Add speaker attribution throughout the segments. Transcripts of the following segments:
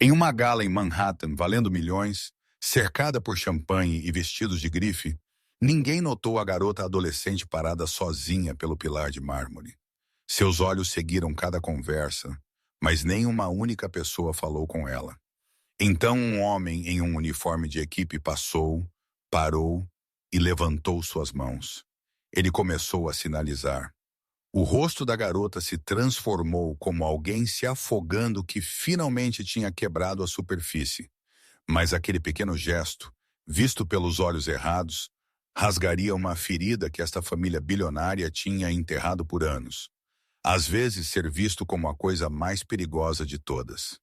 Speaker 1: Em uma gala em Manhattan, valendo milhões, cercada por champanhe e vestidos de grife, ninguém notou a garota adolescente parada sozinha pelo pilar de mármore. Seus olhos seguiram cada conversa, mas nem uma única pessoa falou com ela. Então um homem em um uniforme de equipe passou, parou e levantou suas mãos. Ele começou a sinalizar. O rosto da garota se transformou como alguém se afogando que finalmente tinha quebrado a superfície. Mas aquele pequeno gesto, visto pelos olhos errados, rasgaria uma ferida que esta família bilionária tinha enterrado por anos. Às vezes ser visto como a coisa mais perigosa de todas.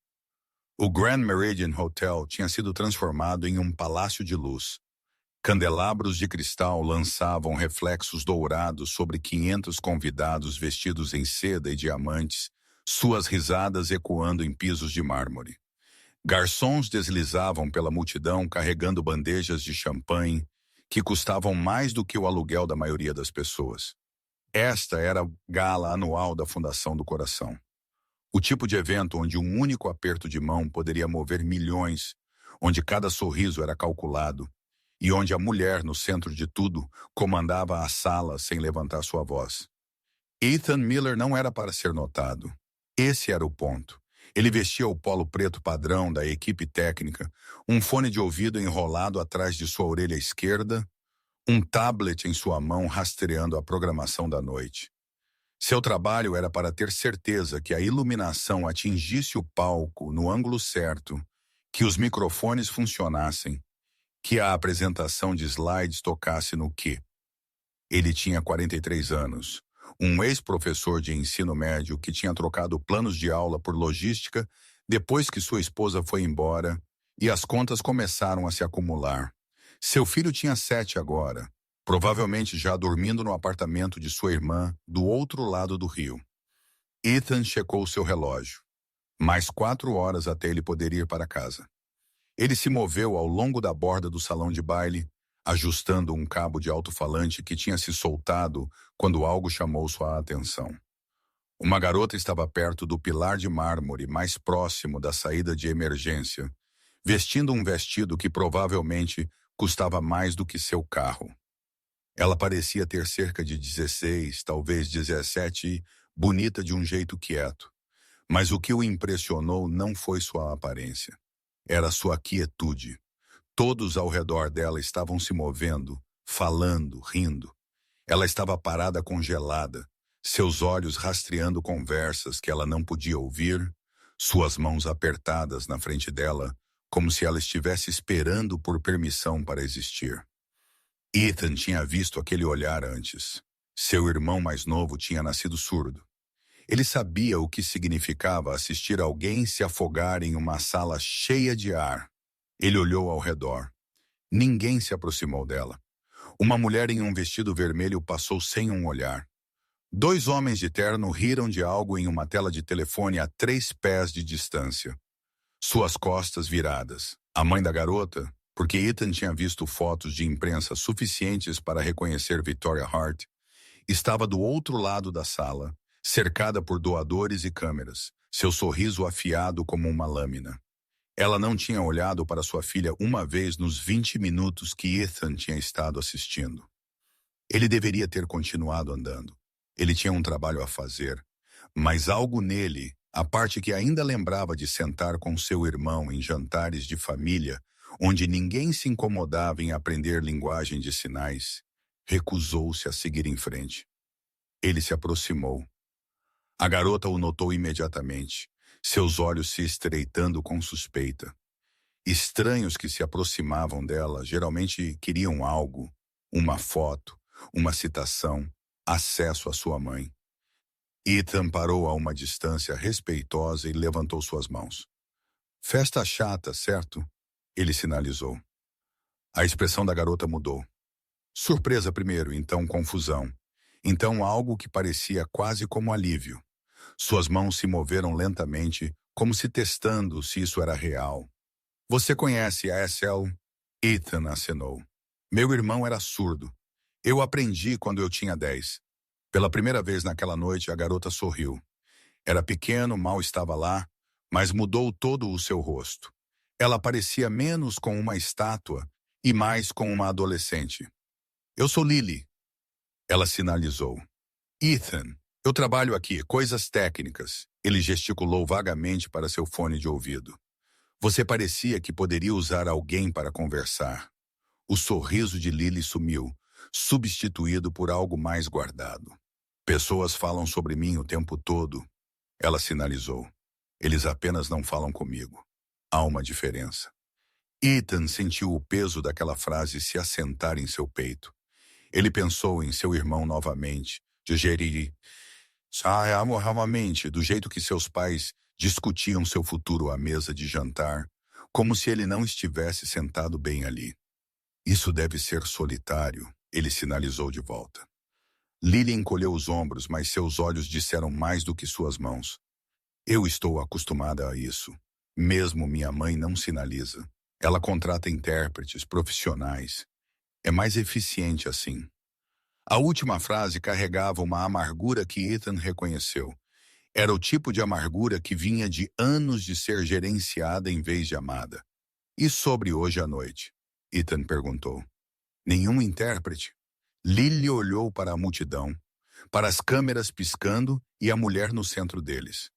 Speaker 1: O Grand Meridian Hotel tinha sido transformado em um palácio de luz. Candelabros de cristal lançavam reflexos dourados sobre 500 convidados vestidos em seda e diamantes, suas risadas ecoando em pisos de mármore. Garçons deslizavam pela multidão carregando bandejas de champanhe que custavam mais do que o aluguel da maioria das pessoas. Esta era a gala anual da Fundação do Coração. O tipo de evento onde um único aperto de mão poderia mover milhões, onde cada sorriso era calculado, e onde a mulher, no centro de tudo, comandava a sala sem levantar sua voz. Ethan Miller não era para ser notado. Esse era o ponto. Ele vestia o polo preto padrão da equipe técnica, um fone de ouvido enrolado atrás de sua orelha esquerda, um tablet em sua mão rastreando a programação da noite. Seu trabalho era para ter certeza que a iluminação atingisse o palco no ângulo certo, que os microfones funcionassem, que a apresentação de slides tocasse no quê. Ele tinha 43 anos, um ex-professor de ensino médio que tinha trocado planos de aula por logística depois que sua esposa foi embora e as contas começaram a se acumular. Seu filho tinha 7 agora, provavelmente já dormindo no apartamento de sua irmã do outro lado do rio. Ethan checou seu relógio. Mais 4 horas até ele poder ir para casa. Ele se moveu ao longo da borda do salão de baile, ajustando um cabo de alto-falante que tinha se soltado quando algo chamou sua atenção. Uma garota estava perto do pilar de mármore mais próximo da saída de emergência, vestindo um vestido que provavelmente custava mais do que seu carro. Ela parecia ter cerca de 16, talvez 17, bonita de um jeito quieto. Mas o que o impressionou não foi sua aparência. Era sua quietude. Todos ao redor dela estavam se movendo, falando, rindo. Ela estava parada congelada, seus olhos rastreando conversas que ela não podia ouvir, suas mãos apertadas na frente dela, como se ela estivesse esperando por permissão para existir. Ethan tinha visto aquele olhar antes. Seu irmão mais novo tinha nascido surdo. Ele sabia o que significava assistir alguém se afogar em uma sala cheia de ar. Ele olhou ao redor. Ninguém se aproximou dela. Uma mulher em um vestido vermelho passou sem um olhar. 2 homens de terno riram de algo em uma tela de telefone a 3 pés de distância. Suas costas viradas. A mãe da garota, porque Ethan tinha visto fotos de imprensa suficientes para reconhecer Victoria Hart, estava do outro lado da sala, cercada por doadores e câmeras, seu sorriso afiado como uma lâmina. Ela não tinha olhado para sua filha uma vez nos 20 minutos que Ethan tinha estado assistindo. Ele deveria ter continuado andando. Ele tinha um trabalho a fazer, mas algo nele, a parte que ainda lembrava de sentar com seu irmão em jantares de família, onde ninguém se incomodava em aprender linguagem de sinais, recusou-se a seguir em frente. Ele se aproximou. A garota o notou imediatamente, seus olhos se estreitando com suspeita. Estranhos que se aproximavam dela geralmente queriam algo, uma foto, uma citação, acesso à sua mãe. Ethan parou a uma distância respeitosa e levantou suas mãos. Festa chata, certo? Ele sinalizou. A expressão da garota mudou. Surpresa primeiro, então confusão. Então algo que parecia quase como alívio. Suas mãos se moveram lentamente, como se testando se isso era real. Você conhece a SL? Ethan acenou. Meu irmão era surdo. Eu aprendi quando eu tinha 10. Pela primeira vez naquela noite, a garota sorriu. Era pequeno, mal estava lá, mas mudou todo o seu rosto. Ela parecia menos com uma estátua e mais com uma adolescente. Eu sou Lily, ela sinalizou. Ethan, eu trabalho aqui, coisas técnicas. Ele gesticulou vagamente para seu fone de ouvido. Você parecia que poderia usar alguém para conversar. O sorriso de Lily sumiu, substituído por algo mais guardado. Pessoas falam sobre mim o tempo todo, ela sinalizou. Eles apenas não falam comigo. Há uma diferença. Ethan sentiu o peso daquela frase se assentar em seu peito. Ele pensou em seu irmão novamente, digeriria. Realmente, do jeito que seus pais discutiam seu futuro à mesa de jantar, como se ele não estivesse sentado bem ali. Isso deve ser solitário, ele sinalizou de volta. Lily encolheu os ombros, mas seus olhos disseram mais do que suas mãos. Eu estou acostumada a isso. Mesmo minha mãe não sinaliza. Ela contrata intérpretes profissionais. É mais eficiente assim. A última frase carregava uma amargura que Ethan reconheceu. Era o tipo de amargura que vinha de anos de ser gerenciada em vez de amada. E sobre hoje à noite? Ethan perguntou. Nenhum intérprete? Lily olhou para a multidão, para as câmeras piscando e a mulher no centro deles.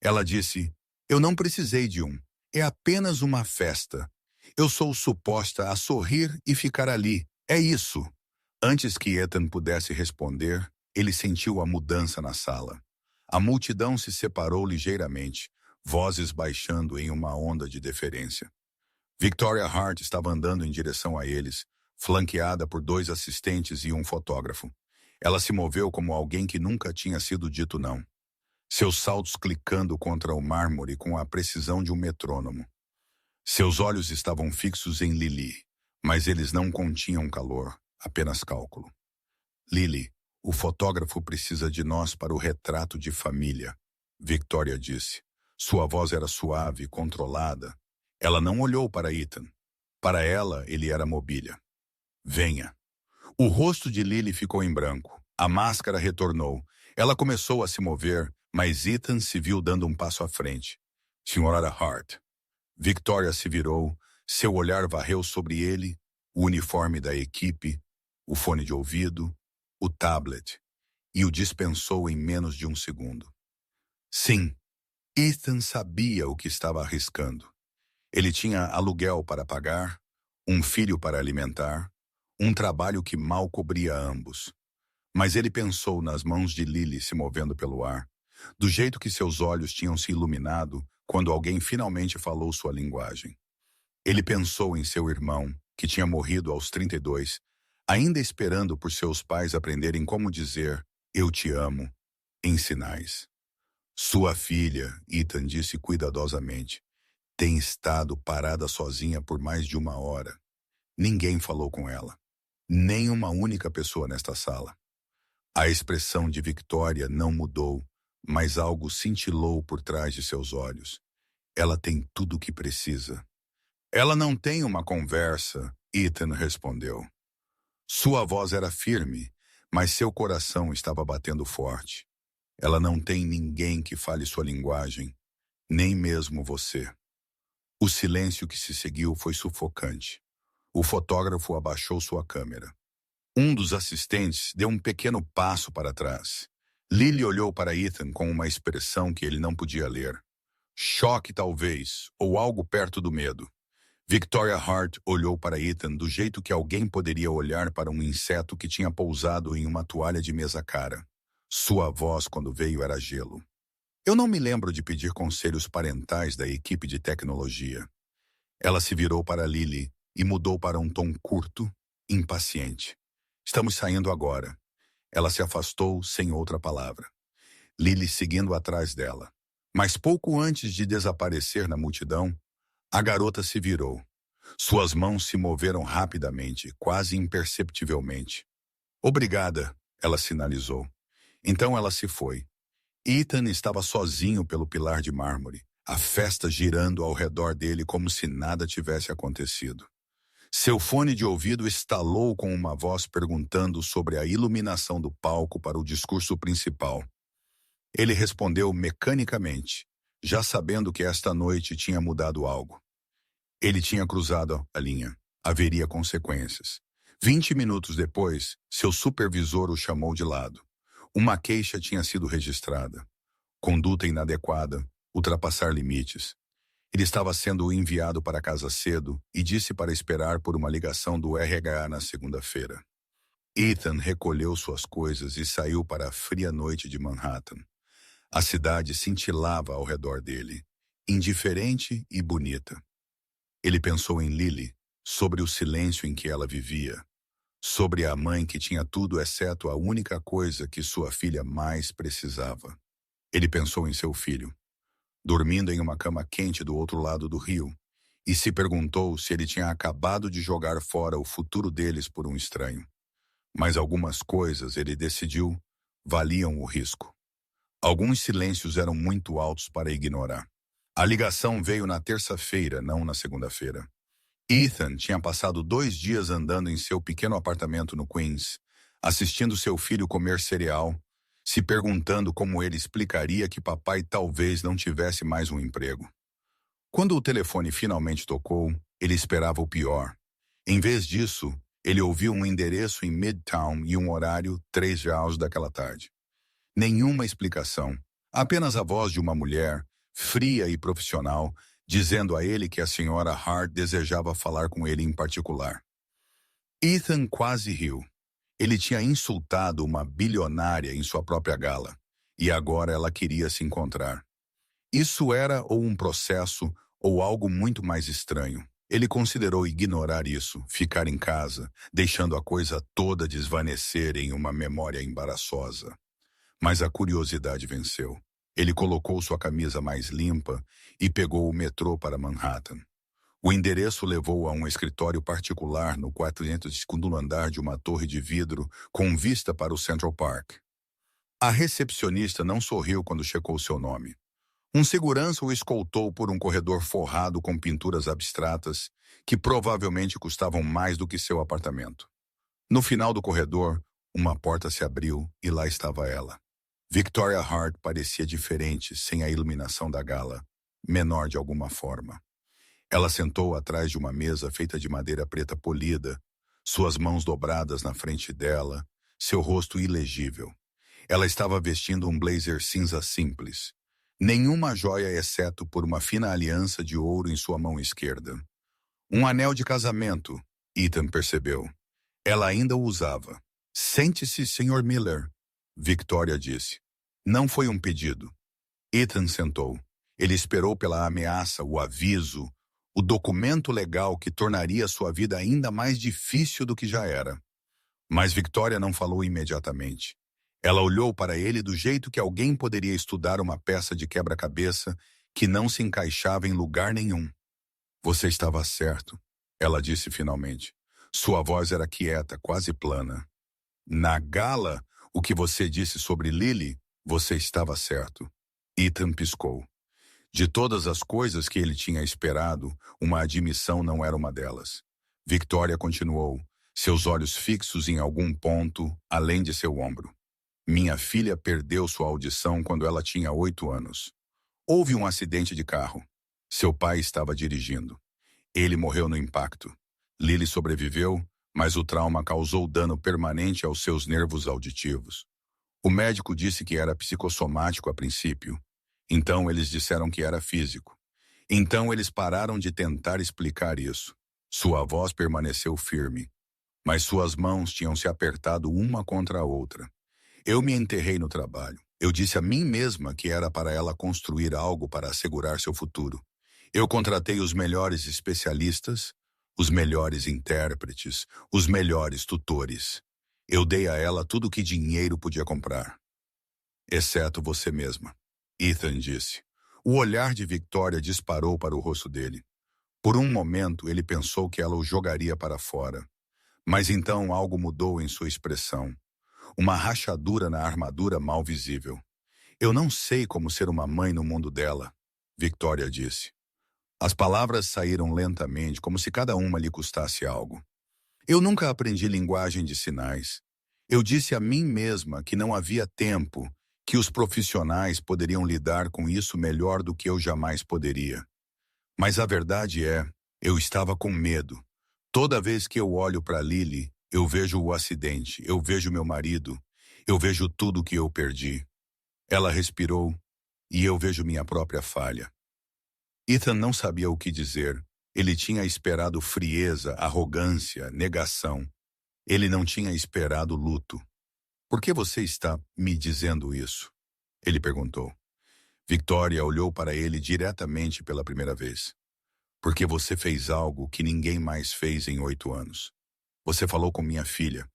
Speaker 1: Ela disse, eu não precisei de um. É apenas uma festa. Eu sou suposta a sorrir e ficar ali. É isso. Antes que Ethan pudesse responder, ele sentiu a mudança na sala. A multidão se separou ligeiramente, vozes baixando em uma onda de deferência. Victoria Hart estava andando em direção a eles, flanqueada por 2 assistentes e um fotógrafo. Ela se moveu como alguém que nunca tinha sido dito não. Seus saltos clicando contra o mármore com a precisão de um metrônomo. Seus olhos estavam fixos em Lily, mas eles não continham calor, apenas cálculo. Lily, o fotógrafo precisa de nós para o retrato de família, Victoria disse. Sua voz era suave, controlada. Ela não olhou para Ethan. Para ela, ele era mobília. Venha. O rosto de Lily ficou em branco. A máscara retornou. Ela começou a se mover, mas Ethan se viu dando um passo à frente. Senhora Hart. Victoria se virou, seu olhar varreu sobre ele, o uniforme da equipe, o fone de ouvido, o tablet, e o dispensou em menos de um segundo. Sim, Ethan sabia o que estava arriscando. Ele tinha aluguel para pagar, um filho para alimentar, um trabalho que mal cobria ambos. Mas ele pensou nas mãos de Lily se movendo pelo ar, do jeito que seus olhos tinham se iluminado quando alguém finalmente falou sua linguagem. Ele pensou em seu irmão, que tinha morrido aos 32, ainda esperando por seus pais aprenderem como dizer "eu te amo" em sinais. Sua filha, Ethan disse cuidadosamente, tem estado parada sozinha por mais de 1 hora. Ninguém falou com ela. Nem uma única pessoa nesta sala. A expressão de Victoria não mudou, mas algo cintilou por trás de seus olhos. Ela tem tudo o que precisa. Ela não tem uma conversa, Ethan respondeu. Sua voz era firme, mas seu coração estava batendo forte. Ela não tem ninguém que fale sua linguagem, nem mesmo você. O silêncio que se seguiu foi sufocante. O fotógrafo abaixou sua câmera. Um dos assistentes deu um pequeno passo para trás. Lily olhou para Ethan com uma expressão que ele não podia ler. Choque, talvez, ou algo perto do medo. Victoria Hart olhou para Ethan do jeito que alguém poderia olhar para um inseto que tinha pousado em uma toalha de mesa cara. Sua voz, quando veio, era gelo. Eu não me lembro de pedir conselhos parentais da equipe de tecnologia. Ela se virou para Lily e mudou para um tom curto, impaciente. Estamos saindo agora. Ela se afastou sem outra palavra. Lily seguindo atrás dela. Mas pouco antes de desaparecer na multidão, a garota se virou. Suas mãos se moveram rapidamente, quase imperceptivelmente. Obrigada, ela sinalizou. Então ela se foi. Ethan estava sozinho pelo pilar de mármore, a festa girando ao redor dele como se nada tivesse acontecido. Seu fone de ouvido estalou com uma voz perguntando sobre a iluminação do palco para o discurso principal. Ele respondeu mecanicamente, já sabendo que esta noite tinha mudado algo. Ele tinha cruzado a linha. Haveria consequências. 20 minutos depois, seu supervisor o chamou de lado. Uma queixa tinha sido registrada. Conduta inadequada, ultrapassar limites. Ele estava sendo enviado para casa cedo e disse para esperar por uma ligação do RH na segunda-feira. Ethan recolheu suas coisas e saiu para a fria noite de Manhattan. A cidade cintilava ao redor dele, indiferente e bonita. Ele pensou em Lily, sobre o silêncio em que ela vivia, sobre a mãe que tinha tudo exceto a única coisa que sua filha mais precisava. Ele pensou em seu filho, dormindo em uma cama quente do outro lado do rio, e se perguntou se ele tinha acabado de jogar fora o futuro deles por um estranho. Mas algumas coisas, ele decidiu, valiam o risco. Alguns silêncios eram muito altos para ignorar. A ligação veio na terça-feira, não na segunda-feira. Ethan tinha passado 2 dias andando em seu pequeno apartamento no Queens, assistindo seu filho comer cereal, se perguntando como ele explicaria que papai talvez não tivesse mais um emprego. Quando o telefone finalmente tocou, ele esperava o pior. Em vez disso, ele ouviu um endereço em Midtown e um horário 3 horas daquela tarde. Nenhuma explicação, apenas a voz de uma mulher, fria e profissional, dizendo a ele que a senhora Hart desejava falar com ele em particular. Ethan quase riu. Ele tinha insultado uma bilionária em sua própria gala, e agora ela queria se encontrar. Isso era ou um processo ou algo muito mais estranho. Ele considerou ignorar isso, ficar em casa, deixando a coisa toda desvanecer em uma memória embaraçosa. Mas a curiosidade venceu. Ele colocou sua camisa mais limpa e pegou o metrô para Manhattan. O endereço levou a um escritório particular no 402º andar de uma torre de vidro com vista para o Central Park. A recepcionista não sorriu quando checou seu nome. Um segurança o escoltou por um corredor forrado com pinturas abstratas que provavelmente custavam mais do que seu apartamento. No final do corredor, uma porta se abriu e lá estava ela. Victoria Hart parecia diferente sem a iluminação da gala, menor de alguma forma. Ela sentou atrás de uma mesa feita de madeira preta polida, suas mãos dobradas na frente dela, seu rosto ilegível. Ela estava vestindo um blazer cinza simples. Nenhuma joia exceto por uma fina aliança de ouro em sua mão esquerda. Um anel de casamento, Ethan percebeu. Ela ainda o usava. "Sente-se, Sr. Miller", Victoria disse. Não foi um pedido. Ethan sentou. Ele esperou pela ameaça, o aviso, o documento legal que tornaria sua vida ainda mais difícil do que já era. Mas Victoria não falou imediatamente. Ela olhou para ele do jeito que alguém poderia estudar uma peça de quebra-cabeça que não se encaixava em lugar nenhum. "Você estava certo", ela disse finalmente. Sua voz era quieta, quase plana. "Na gala, o que você disse sobre Lily, você estava certo." Ethan piscou. De todas as coisas que ele tinha esperado, uma admissão não era uma delas. Victoria continuou, seus olhos fixos em algum ponto, além de seu ombro. "Minha filha perdeu sua audição quando ela tinha 8 anos. Houve um acidente de carro. Seu pai estava dirigindo. Ele morreu no impacto. Lily sobreviveu, mas o trauma causou dano permanente aos seus nervos auditivos. O médico disse que era psicossomático a princípio. Então eles disseram que era físico. Então eles pararam de tentar explicar isso. Sua voz permaneceu firme, mas suas mãos tinham se apertado uma contra a outra. Eu me enterrei no trabalho. Eu disse a mim mesma que era para ela construir algo para assegurar seu futuro. Eu contratei os melhores especialistas, os melhores intérpretes, os melhores tutores. Eu dei a ela tudo o que dinheiro podia comprar. Exceto você mesma", Ethan disse. O olhar de Victoria disparou para o rosto dele. Por um momento, ele pensou que ela o jogaria para fora. Mas então algo mudou em sua expressão. Uma rachadura na armadura mal visível. "Eu não sei como ser uma mãe no mundo dela", Victoria disse. As palavras saíram lentamente, como se cada uma lhe custasse algo. "Eu nunca aprendi linguagem de sinais. Eu disse a mim mesma que não havia tempo, que os profissionais poderiam lidar com isso melhor do que eu jamais poderia. Mas a verdade é, eu estava com medo. Toda vez que eu olho para Lily, eu vejo o acidente, eu vejo meu marido, eu vejo tudo que eu perdi. Ela respirou e eu vejo minha própria falha. Ethan não sabia o que dizer. Ele tinha esperado frieza, arrogância, negação. Ele não tinha esperado luto. Por que você está me dizendo isso? Ele perguntou. Victoria olhou para ele diretamente pela primeira vez. Porque você fez algo que ninguém mais fez em 8 anos. Você falou com minha filha.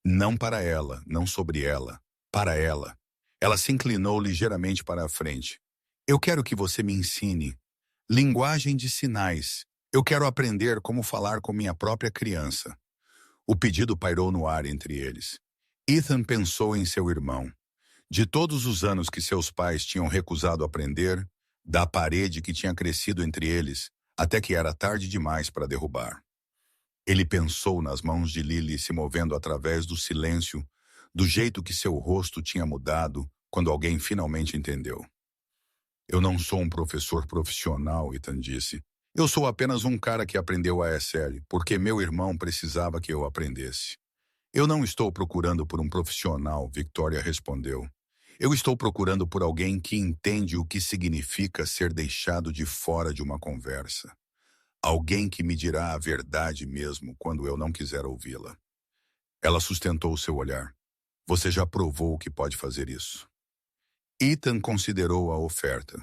Speaker 1: Não para ela, não sobre ela. Para ela. Ela se inclinou ligeiramente para a frente. Eu quero que você me ensine. Linguagem de sinais. Eu quero aprender como falar com minha própria criança. O pedido pairou no ar entre eles. Ethan pensou em seu irmão. De todos os anos que seus pais tinham recusado aprender, da parede que tinha crescido entre eles, até que era tarde demais para derrubar. Ele pensou nas mãos de Lily se movendo através do silêncio, do jeito que seu rosto tinha mudado quando alguém finalmente entendeu. Eu não sou um professor profissional, Ethan disse. Eu sou apenas um cara que aprendeu a ESL, porque meu irmão precisava que eu aprendesse. Eu não estou procurando por um profissional, Victoria respondeu. Eu estou procurando por alguém que entende o que significa ser deixado de fora de uma conversa. Alguém que me dirá a verdade mesmo quando eu não quiser ouvi-la. Ela sustentou seu olhar. Você já provou que pode fazer isso. Ethan considerou a oferta.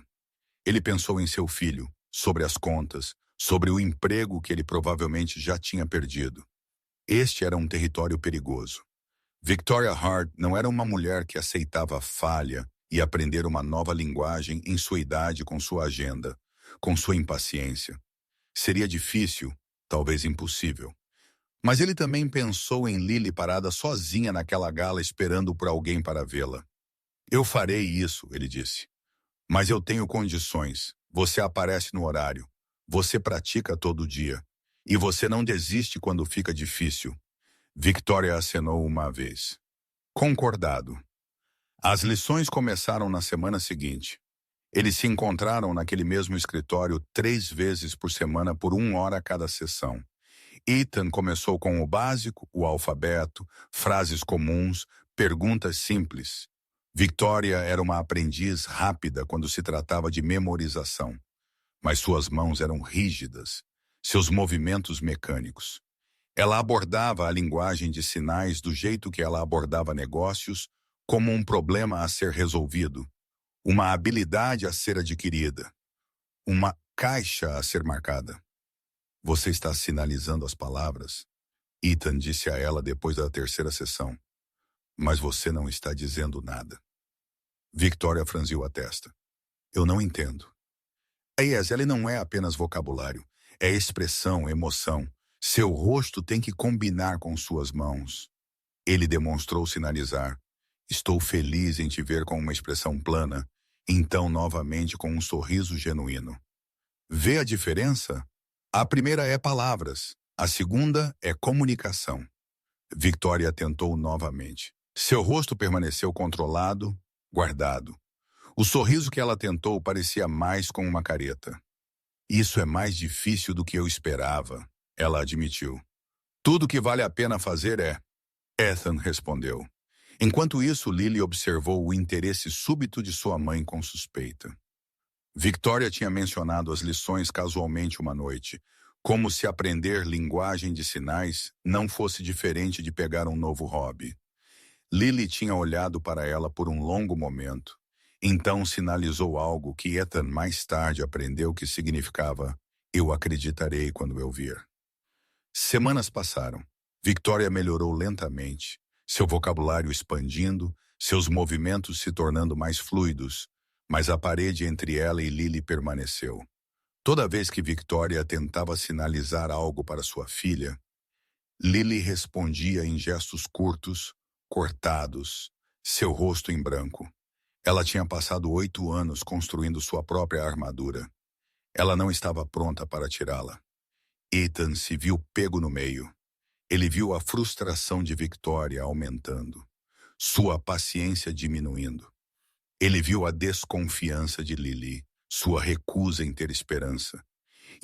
Speaker 1: Ele pensou em seu filho, sobre as contas, sobre o emprego que ele provavelmente já tinha perdido. Este era um território perigoso. Victoria Hart não era uma mulher que aceitava a falha e aprender uma nova linguagem em sua idade com sua agenda, com sua impaciência. Seria difícil, talvez impossível. Mas ele também pensou em Lily parada sozinha naquela gala esperando por alguém para vê-la. Eu farei isso, ele disse. Mas eu tenho condições. Você aparece no horário. Você pratica todo dia. E você não desiste quando fica difícil. Victoria acenou uma vez. Concordado. As lições começaram na semana seguinte. Eles se encontraram naquele mesmo escritório 3 vezes por semana por 1 hora a cada sessão. Ethan começou com o básico, o alfabeto, frases comuns, perguntas simples. Victoria era uma aprendiz rápida quando se tratava de memorização. Mas suas mãos eram rígidas, seus movimentos mecânicos. Ela abordava a linguagem de sinais do jeito que ela abordava negócios, como um problema a ser resolvido, uma habilidade a ser adquirida, uma caixa a ser marcada. Você está sinalizando as palavras? Ethan disse a ela depois da 3ª sessão. Mas você não está dizendo nada. Victoria franziu a testa. Eu não entendo. A ESL não é apenas vocabulário. É expressão, emoção. Seu rosto tem que combinar com suas mãos. Ele demonstrou sinalizar. Estou feliz em te ver com uma expressão plana, então novamente com um sorriso genuíno. Vê a diferença? A primeira é palavras, a segunda é comunicação. Victoria tentou novamente. Seu rosto permaneceu controlado, guardado. O sorriso que ela tentou parecia mais com uma careta. Isso é mais difícil do que eu esperava, ela admitiu. Tudo que vale a pena fazer é... Ethan respondeu. Enquanto isso, Lily observou o interesse súbito de sua mãe com suspeita. Victoria tinha mencionado as lições casualmente uma noite, como se aprender linguagem de sinais não fosse diferente de pegar um novo hobby. Lily tinha olhado para ela por um longo momento. Então sinalizou algo que Ethan mais tarde aprendeu que significava eu acreditarei quando eu vir. Semanas passaram. Victoria melhorou lentamente, seu vocabulário expandindo, seus movimentos se tornando mais fluidos, mas a parede entre ela e Lily permaneceu. Toda vez que Victoria tentava sinalizar algo para sua filha, Lily respondia em gestos curtos, cortados, seu rosto em branco. Ela tinha passado 8 anos construindo sua própria armadura. Ela não estava pronta para tirá-la. Ethan se viu pego no meio. Ele viu a frustração de Victoria aumentando, sua paciência diminuindo. Ele viu a desconfiança de Lily, sua recusa em ter esperança.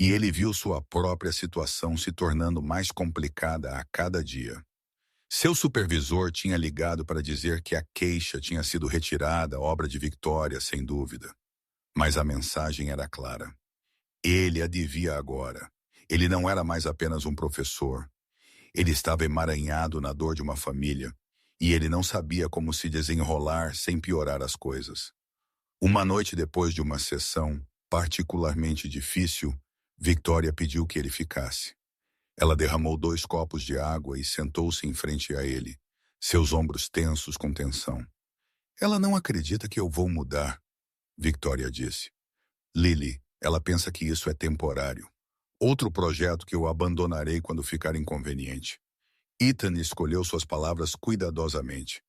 Speaker 1: E ele viu sua própria situação se tornando mais complicada a cada dia. Seu supervisor tinha ligado para dizer que a queixa tinha sido retirada, obra de Victoria, sem dúvida. Mas a mensagem era clara. Ele a devia agora. Ele não era mais apenas um professor. Ele estava emaranhado na dor de uma família, e ele não sabia como se desenrolar sem piorar as coisas. Uma noite depois de uma sessão particularmente difícil, Victoria pediu que ele ficasse. Ela derramou 2 copos de água e sentou-se em frente a ele, seus ombros tensos com tensão. Ela não acredita que eu vou mudar, Victoria disse. Lily, ela pensa que isso é temporário. Outro projeto que eu abandonarei quando ficar inconveniente. Ethan escolheu suas palavras cuidadosamente.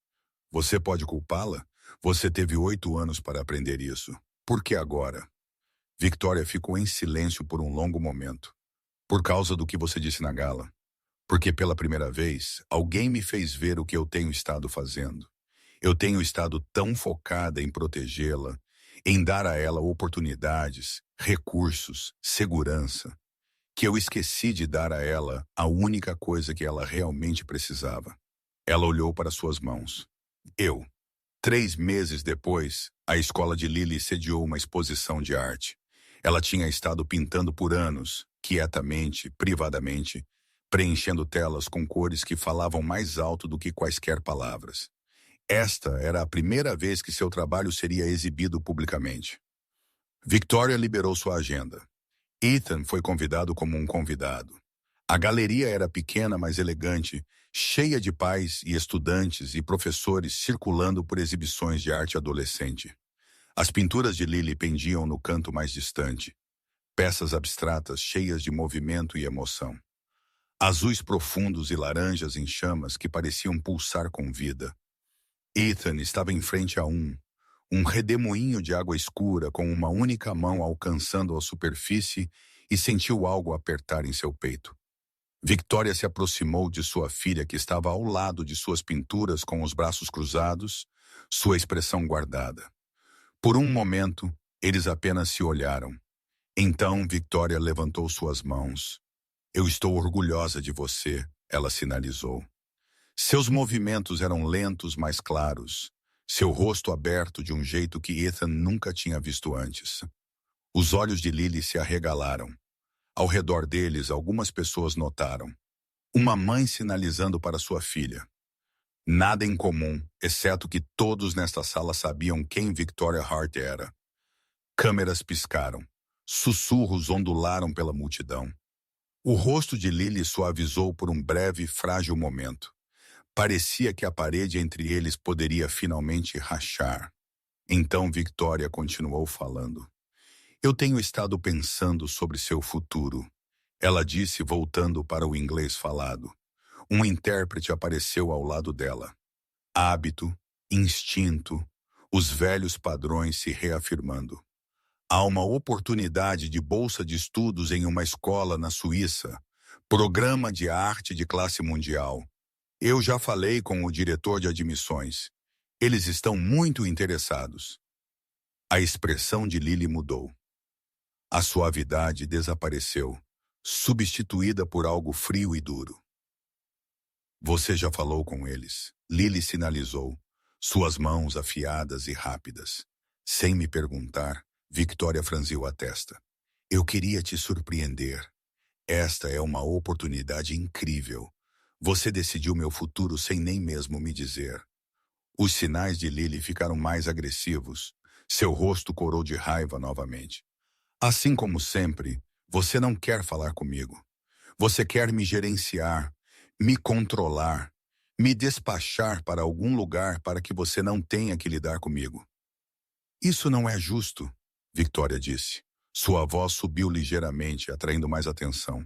Speaker 1: Você pode culpá-la? Você teve 8 anos para aprender isso. Por que agora? Victoria ficou em silêncio por um longo momento. Por causa do que você disse na gala. Porque pela primeira vez, alguém me fez ver o que eu tenho estado fazendo. Eu tenho estado tão focada em protegê-la, em dar a ela oportunidades, recursos, segurança, que eu esqueci de dar a ela a única coisa que ela realmente precisava. Ela olhou para suas mãos. 3 meses depois, a escola de Lily sediou uma exposição de arte. Ela tinha estado pintando por anos, quietamente, privadamente, preenchendo telas com cores que falavam mais alto do que quaisquer palavras. Esta era a primeira vez que seu trabalho seria exibido publicamente. Victoria liberou sua agenda. Ethan foi convidado como um convidado. A galeria era pequena, mas elegante, cheia de pais e estudantes e professores circulando por exibições de arte adolescente. As pinturas de Lily pendiam no canto mais distante, peças abstratas cheias de movimento e emoção. Azuis profundos e laranjas em chamas que pareciam pulsar com vida. Ethan estava em frente a um redemoinho de água escura com uma única mão alcançando a superfície e sentiu algo apertar em seu peito. Victoria se aproximou de sua filha que estava ao lado de suas pinturas com os braços cruzados, sua expressão guardada. Por um momento, eles apenas se olharam. Então, Victoria levantou suas mãos. Eu estou orgulhosa de você, ela sinalizou. Seus movimentos eram lentos, mas claros. Seu rosto aberto de um jeito que Ethan nunca tinha visto antes. Os olhos de Lily se arregalaram. Ao redor deles, algumas pessoas notaram. Uma mãe sinalizando para sua filha. Nada em comum, exceto que todos nesta sala sabiam quem Victoria Hart era. Câmeras piscaram. Sussurros ondularam pela multidão. O rosto de Lily suavizou por um breve e frágil momento. Parecia que a parede entre eles poderia finalmente rachar. Então Victoria continuou falando. Eu tenho estado pensando sobre seu futuro. Ela disse voltando para o inglês falado. Um intérprete apareceu ao lado dela. Hábito, instinto, os velhos padrões se reafirmando. Há uma oportunidade de bolsa de estudos em uma escola na Suíça. Programa de arte de classe mundial. Eu já falei com o diretor de admissões. Eles estão muito interessados. A expressão de Lily mudou. A suavidade desapareceu, substituída por algo frio e duro. Você já falou com eles? Lily sinalizou, suas mãos afiadas e rápidas. Sem me perguntar, Victoria franziu a testa. Eu queria te surpreender. Esta é uma oportunidade incrível. Você decidiu meu futuro sem nem mesmo me dizer. Os sinais de Lily ficaram mais agressivos. Seu rosto corou de raiva novamente. Assim como sempre, você não quer falar comigo. Você quer me gerenciar, me controlar, me despachar para algum lugar para que você não tenha que lidar comigo. Isso não é justo, Victoria disse. Sua voz subiu ligeiramente, atraindo mais atenção.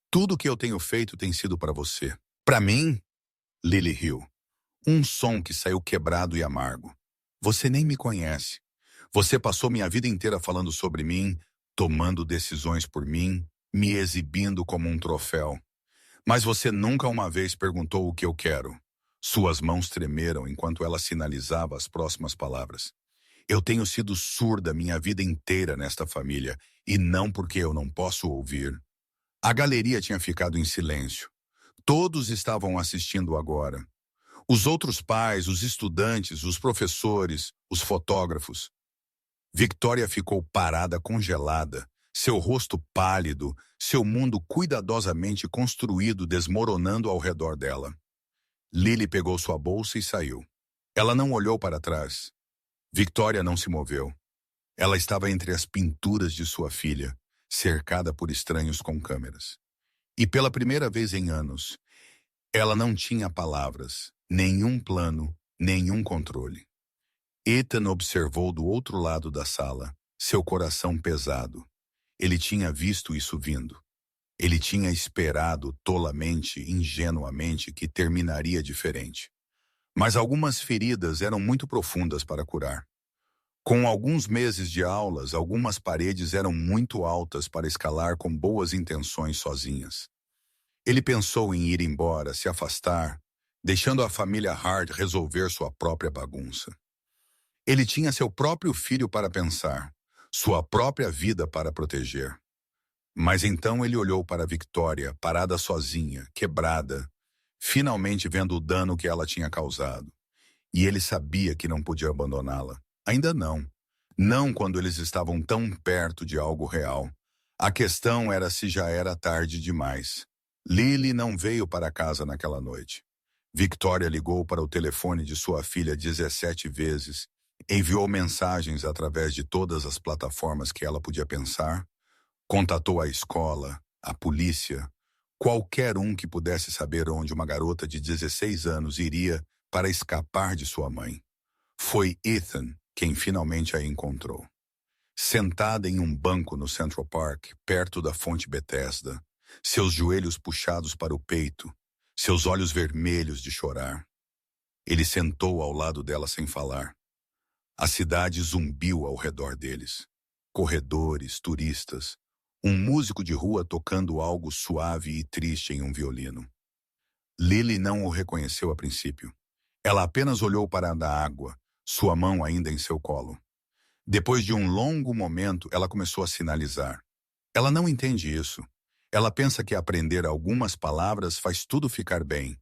Speaker 1: Tudo que eu tenho feito tem sido para você. Para mim? Lily riu. Um som que saiu quebrado e amargo. Você nem me conhece. Você passou minha vida inteira falando sobre mim, tomando decisões por mim, me exibindo como um troféu. Mas você nunca uma vez perguntou o que eu quero. Suas mãos tremeram enquanto ela sinalizava as próximas palavras. Eu tenho sido surda minha vida inteira nesta família, e não porque eu não posso ouvir. A galeria tinha ficado em silêncio. Todos estavam assistindo agora. Os outros pais, os estudantes, os professores, os fotógrafos. Victoria ficou parada, congelada, seu rosto pálido, seu mundo cuidadosamente construído desmoronando ao redor dela. Lily pegou sua bolsa e saiu. Ela não olhou para trás. Victoria não se moveu. Ela estava entre as pinturas de sua filha, cercada por estranhos com câmeras. E pela primeira vez em anos, ela não tinha palavras, nenhum plano, nenhum controle. Ethan observou do outro lado da sala, seu coração pesado. Ele tinha visto isso vindo. Ele tinha esperado tolamente, ingenuamente, que terminaria diferente. Mas algumas feridas eram muito profundas para curar. Com alguns meses de aulas, algumas paredes eram muito altas para escalar com boas intenções sozinhas. Ele pensou em ir embora, se afastar, deixando a família Hart resolver sua própria bagunça. Ele tinha seu próprio filho para pensar, sua própria vida para proteger. Mas então ele olhou para Victoria, parada sozinha, quebrada, finalmente vendo o dano que ela tinha causado. E ele sabia que não podia abandoná-la. Ainda não. Não quando eles estavam tão perto de algo real. A questão era se já era tarde demais. Lily não veio para casa naquela noite. Victoria ligou para o telefone de sua filha 17 vezes, enviou mensagens através de todas as plataformas que ela podia pensar, contatou a escola, a polícia, qualquer um que pudesse saber onde uma garota de 16 anos iria para escapar de sua mãe. Foi Ethan quem finalmente a encontrou. Sentada em um banco no Central Park, perto da fonte Bethesda, seus joelhos puxados para o peito, seus olhos vermelhos de chorar. Ele sentou ao lado dela sem falar. A cidade zumbiu ao redor deles. Corredores, turistas, um músico de rua tocando algo suave e triste em um violino. Lily não o reconheceu a princípio. Ela apenas olhou para a água, sua mão ainda em seu colo. Depois de um longo momento, ela começou a sinalizar. Ela não entende isso. Ela pensa que aprender algumas palavras faz tudo ficar bem.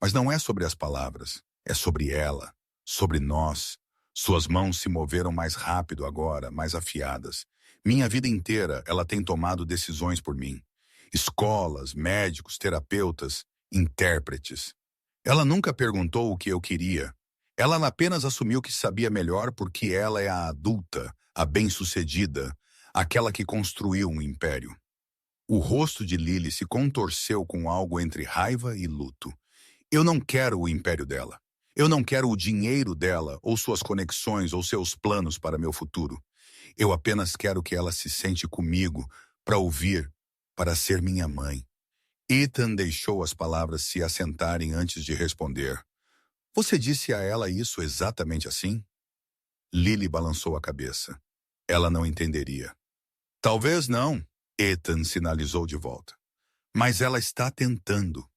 Speaker 1: Mas não é sobre as palavras, é sobre ela, sobre nós. Suas mãos se moveram mais rápido agora, mais afiadas. Minha vida inteira ela tem tomado decisões por mim. Escolas, médicos, terapeutas, intérpretes. Ela nunca perguntou o que eu queria. Ela apenas assumiu que sabia melhor porque ela é a adulta, a bem-sucedida, aquela que construiu um império. O rosto de Lily se contorceu com algo entre raiva e luto. Eu não quero o império dela. Eu não quero o dinheiro dela, ou suas conexões, ou seus planos para meu futuro. Eu apenas quero que ela se sente comigo, para ouvir, para ser minha mãe. Ethan deixou as palavras se assentarem antes de responder. Você disse a ela isso exatamente assim? Lily balançou a cabeça. Ela não entenderia. Talvez não, Ethan sinalizou de volta. Mas ela está tentando.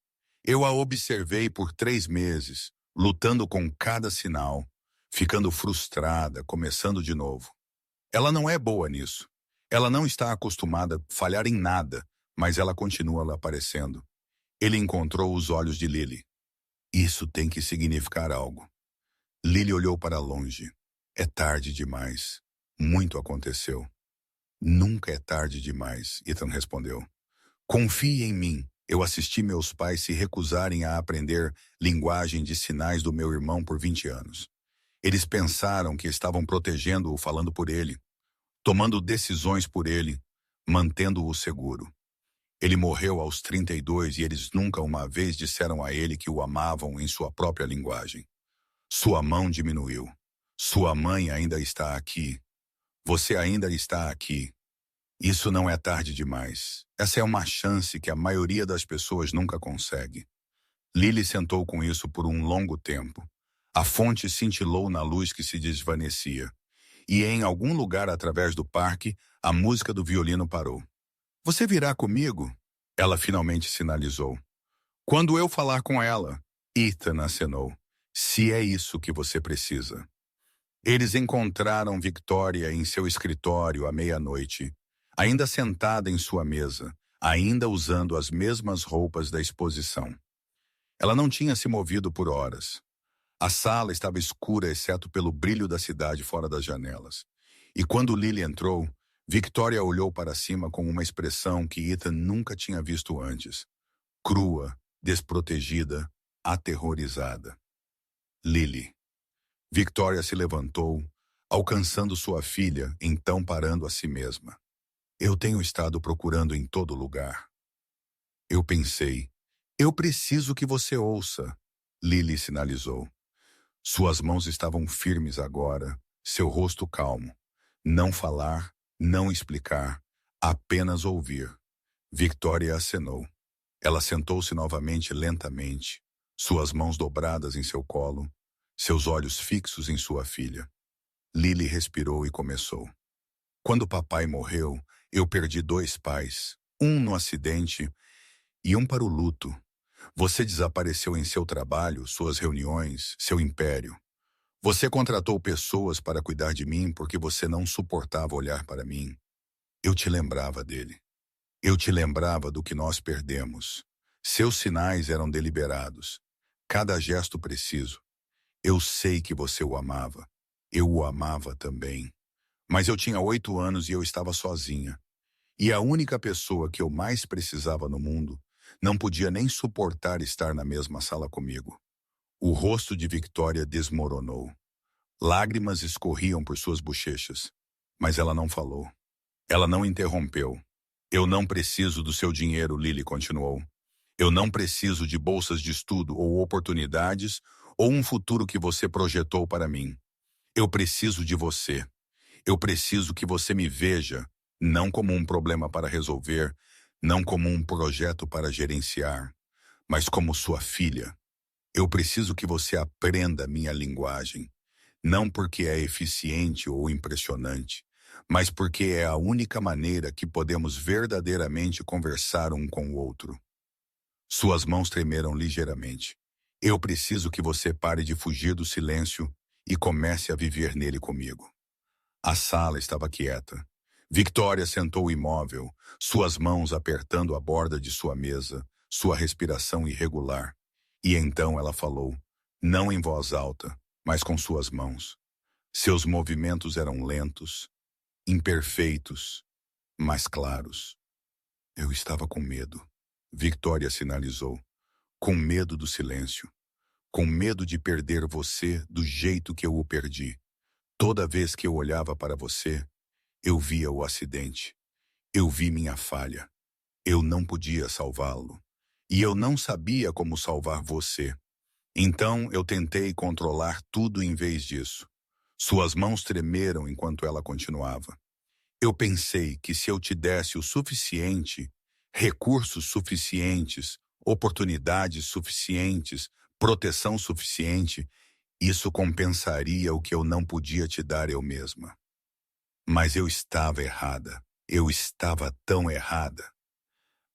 Speaker 1: Eu a observei por 3 meses, lutando com cada sinal, ficando frustrada, começando de novo. Ela não é boa nisso. Ela não está acostumada a falhar em nada, mas ela continua aparecendo. Ele encontrou os olhos de Lily. Isso tem que significar algo. Lily olhou para longe. É tarde demais. Muito aconteceu. Nunca é tarde demais, Ethan respondeu. Confie em mim. Eu assisti meus pais se recusarem a aprender linguagem de sinais do meu irmão por 20 anos. Eles pensaram que estavam protegendo-o falando por ele, tomando decisões por ele, mantendo-o seguro. Ele morreu aos 32 e eles nunca uma vez disseram a ele que o amavam em sua própria linguagem. Sua mão diminuiu. Sua mãe ainda está aqui. Você ainda está aqui. Isso não é tarde demais. Essa é uma chance que a maioria das pessoas nunca consegue. Lily sentou com isso por um longo tempo. A fonte cintilou na luz que se desvanecia. E em algum lugar através do parque, a música do violino parou. Você virá comigo? Ela finalmente sinalizou. Quando eu falar com ela, Ethan acenou. Se é isso que você precisa. Eles encontraram Victoria em seu escritório à meia-noite, ainda sentada em sua mesa, ainda usando as mesmas roupas da exposição. Ela não tinha se movido por horas. A sala estava escura exceto pelo brilho da cidade fora das janelas. E quando Lily entrou, Victoria olhou para cima com uma expressão que Ethan nunca tinha visto antes. Crua, desprotegida, aterrorizada. Lily. Victoria se levantou, alcançando sua filha, então parando a si mesma. Eu tenho estado procurando em todo lugar. Eu pensei. Eu preciso que você ouça, Lily sinalizou. Suas mãos estavam firmes agora, seu rosto calmo. Não falar, não explicar, apenas ouvir. Victoria acenou. Ela sentou-se novamente lentamente, suas mãos dobradas em seu colo, seus olhos fixos em sua filha. Lily respirou e começou. Quando papai morreu, eu perdi 2 pais, um no acidente e um para o luto. Você desapareceu em seu trabalho, suas reuniões, seu império. Você contratou pessoas para cuidar de mim porque você não suportava olhar para mim. Eu te lembrava dele. Eu te lembrava do que nós perdemos. Seus sinais eram deliberados. Cada gesto preciso. Eu sei que você o amava. Eu o amava também. Mas eu tinha 8 anos e eu estava sozinha. E a única pessoa que eu mais precisava no mundo não podia nem suportar estar na mesma sala comigo. O rosto de Victoria desmoronou. Lágrimas escorriam por suas bochechas. Mas ela não falou. Ela não interrompeu. Eu não preciso do seu dinheiro, Lily continuou. Eu não preciso de bolsas de estudo ou oportunidades ou um futuro que você projetou para mim. Eu preciso de você. Eu preciso que você me veja, não como um problema para resolver, não como um projeto para gerenciar, mas como sua filha. Eu preciso que você aprenda minha linguagem, não porque é eficiente ou impressionante, mas porque é a única maneira que podemos verdadeiramente conversar um com o outro. Suas mãos tremeram ligeiramente. Eu preciso que você pare de fugir do silêncio e comece a viver nele comigo. A sala estava quieta. Victoria sentou imóvel, suas mãos apertando a borda de sua mesa, sua respiração irregular. E então ela falou, não em voz alta, mas com suas mãos. Seus movimentos eram lentos, imperfeitos, mas claros. Eu estava com medo. Victoria sinalizou. Com medo do silêncio. Com medo de perder você do jeito que eu o perdi. Toda vez que eu olhava para você, eu via o acidente. Eu vi minha falha. Eu não podia salvá-lo. E eu não sabia como salvar você. Então eu tentei controlar tudo em vez disso. Suas mãos tremeram enquanto ela continuava. Eu pensei que se eu te desse o suficiente, recursos suficientes, oportunidades suficientes, proteção suficiente, isso compensaria o que eu não podia te dar eu mesma. Mas eu estava errada. Eu estava tão errada.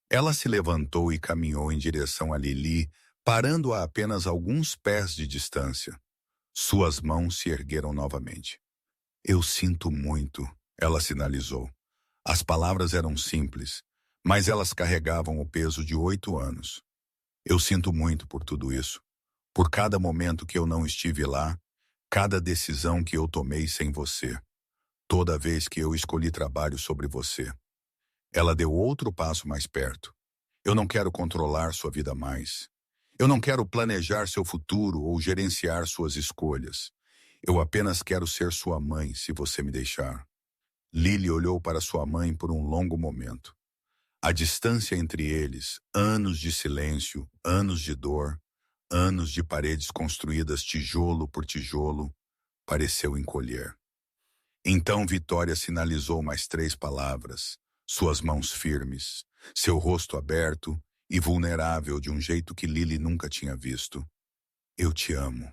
Speaker 1: Ela se levantou e caminhou em direção a Lily, parando a apenas alguns pés de distância. Suas mãos se ergueram novamente. Eu sinto muito, ela sinalizou. As palavras eram simples, mas elas carregavam o peso de 8 anos. Eu sinto muito por tudo isso. Por cada momento que eu não estive lá, cada decisão que eu tomei sem você. Toda vez que eu escolhi trabalho sobre você. Ela deu outro passo mais perto. Eu não quero controlar sua vida mais. Eu não quero planejar seu futuro ou gerenciar suas escolhas. Eu apenas quero ser sua mãe, se você me deixar. Lily olhou para sua mãe por um longo momento. A distância entre eles, anos de silêncio, anos de dor, anos de paredes construídas tijolo por tijolo, pareceu encolher. Então Vitória sinalizou mais 3 palavras, suas mãos firmes, seu rosto aberto e vulnerável de um jeito que Lily nunca tinha visto. Eu te amo.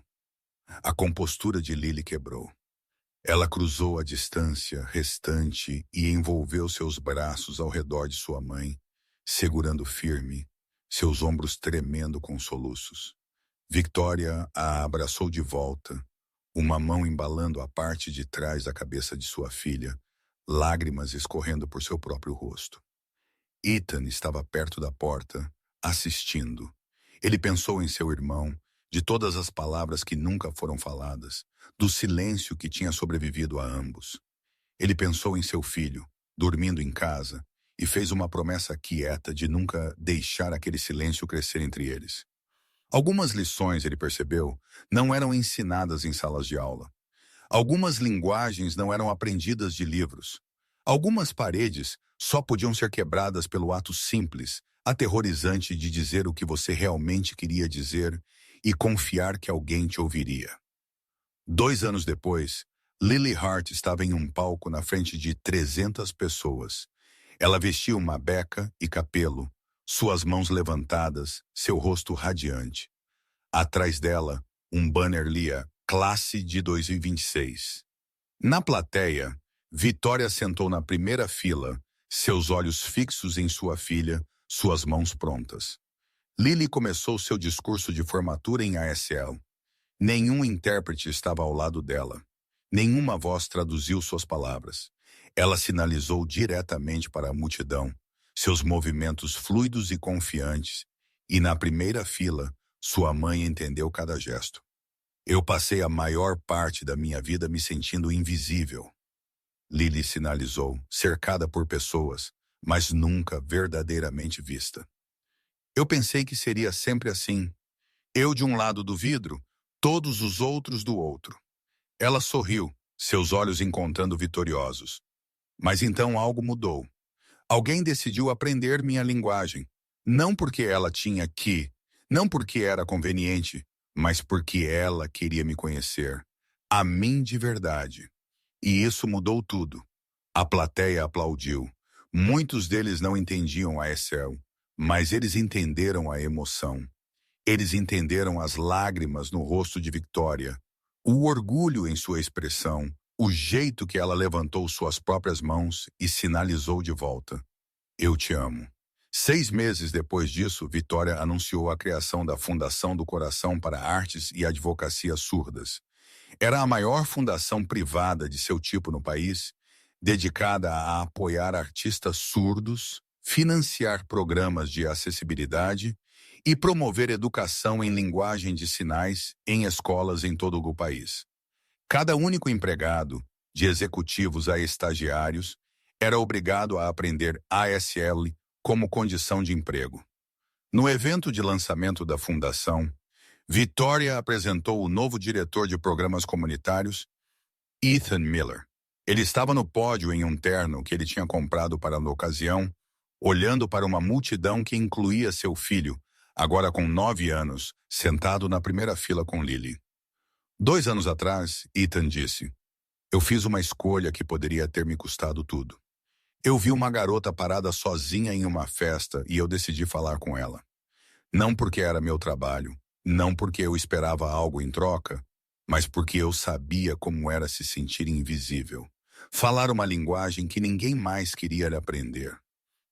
Speaker 1: A compostura de Lily quebrou. Ela cruzou a distância restante e envolveu seus braços ao redor de sua mãe, segurando firme, seus ombros tremendo com soluços. Victoria a abraçou de volta, uma mão embalando a parte de trás da cabeça de sua filha, lágrimas escorrendo por seu próprio rosto. Ethan estava perto da porta, assistindo. Ele pensou em seu irmão, de todas as palavras que nunca foram faladas, do silêncio que tinha sobrevivido a ambos. Ele pensou em seu filho, dormindo em casa, e fez uma promessa quieta de nunca deixar aquele silêncio crescer entre eles. Algumas lições, ele percebeu, não eram ensinadas em salas de aula. Algumas linguagens não eram aprendidas de livros. Algumas paredes só podiam ser quebradas pelo ato simples, aterrorizante de dizer o que você realmente queria dizer e confiar que alguém te ouviria. 2 anos depois, Lily Hart estava em um palco na frente de 300 pessoas. Ela vestia uma beca e capelo, suas mãos levantadas, seu rosto radiante. Atrás dela, um banner lia Classe de 2026. Na plateia, Vitória sentou na primeira fila, seus olhos fixos em sua filha, suas mãos prontas. Lily começou seu discurso de formatura em ASL. Nenhum intérprete estava ao lado dela. Nenhuma voz traduziu suas palavras. Ela sinalizou diretamente para a multidão, seus movimentos fluidos e confiantes, e na primeira fila, sua mãe entendeu cada gesto. Eu passei a maior parte da minha vida me sentindo invisível. Lily sinalizou, cercada por pessoas, mas nunca verdadeiramente vista. Eu pensei que seria sempre assim. Eu de um lado do vidro, todos os outros do outro. Ela sorriu, seus olhos encontrando vitoriosos. Mas então algo mudou. Alguém decidiu aprender minha linguagem. Não porque ela tinha que, não porque era conveniente, mas porque ela queria me conhecer. A mim de verdade. E isso mudou tudo. A plateia aplaudiu. Muitos deles não entendiam a Excel, mas eles entenderam a emoção. Eles entenderam as lágrimas no rosto de Victoria, o orgulho em sua expressão, o jeito que ela levantou suas próprias mãos e sinalizou de volta. Eu te amo. 6 meses depois disso, Vitória anunciou a criação da Fundação do Coração para Artes e Advocacia Surdas. Era a maior fundação privada de seu tipo no país, dedicada a apoiar artistas surdos, financiar programas de acessibilidade e promover educação em linguagem de sinais em escolas em todo o país. Cada único empregado, de executivos a estagiários, era obrigado a aprender ASL como condição de emprego. No evento de lançamento da fundação, Vitória apresentou o novo diretor de programas comunitários, Ethan Miller. Ele estava no pódio em um terno que ele tinha comprado para a ocasião, olhando para uma multidão que incluía seu filho, agora com 9 anos, sentado na primeira fila com Lily. 2 anos atrás, Ethan disse, eu fiz uma escolha que poderia ter me custado tudo. Eu vi uma garota parada sozinha em uma festa e eu decidi falar com ela. Não porque era meu trabalho, não porque eu esperava algo em troca, mas porque eu sabia como era se sentir invisível. Falar uma linguagem que ninguém mais queria lhe aprender.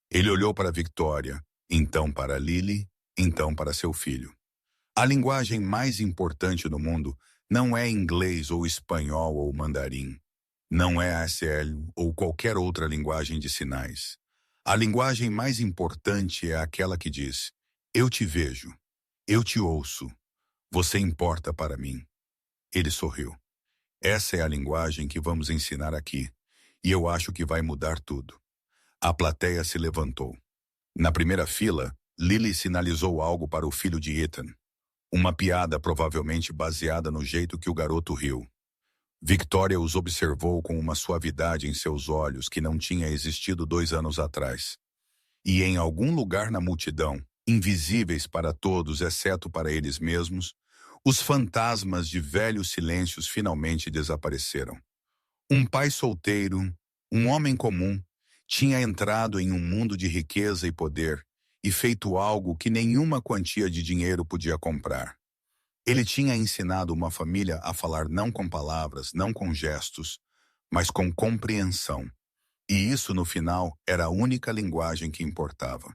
Speaker 1: Ele olhou para Victoria, então para Lily, então para seu filho. A linguagem mais importante no mundo não é inglês ou espanhol ou mandarim. Não é ASL ou qualquer outra linguagem de sinais. A linguagem mais importante é aquela que diz, eu te vejo, eu te ouço, você importa para mim. Ele sorriu. Essa é a linguagem que vamos ensinar aqui, e eu acho que vai mudar tudo. A plateia se levantou. Na primeira fila, Lily sinalizou algo para o filho de Ethan. Uma piada provavelmente baseada no jeito que o garoto riu. Victoria os observou com uma suavidade em seus olhos que não tinha existido 2 anos atrás. E em algum lugar na multidão, invisíveis para todos exceto para eles mesmos, os fantasmas de velhos silêncios finalmente desapareceram. Um pai solteiro, um homem comum, tinha entrado em um mundo de riqueza e poder e feito algo que nenhuma quantia de dinheiro podia comprar. Ele tinha ensinado uma família a falar não com palavras, não com gestos, mas com compreensão. E isso, no final, era a única linguagem que importava.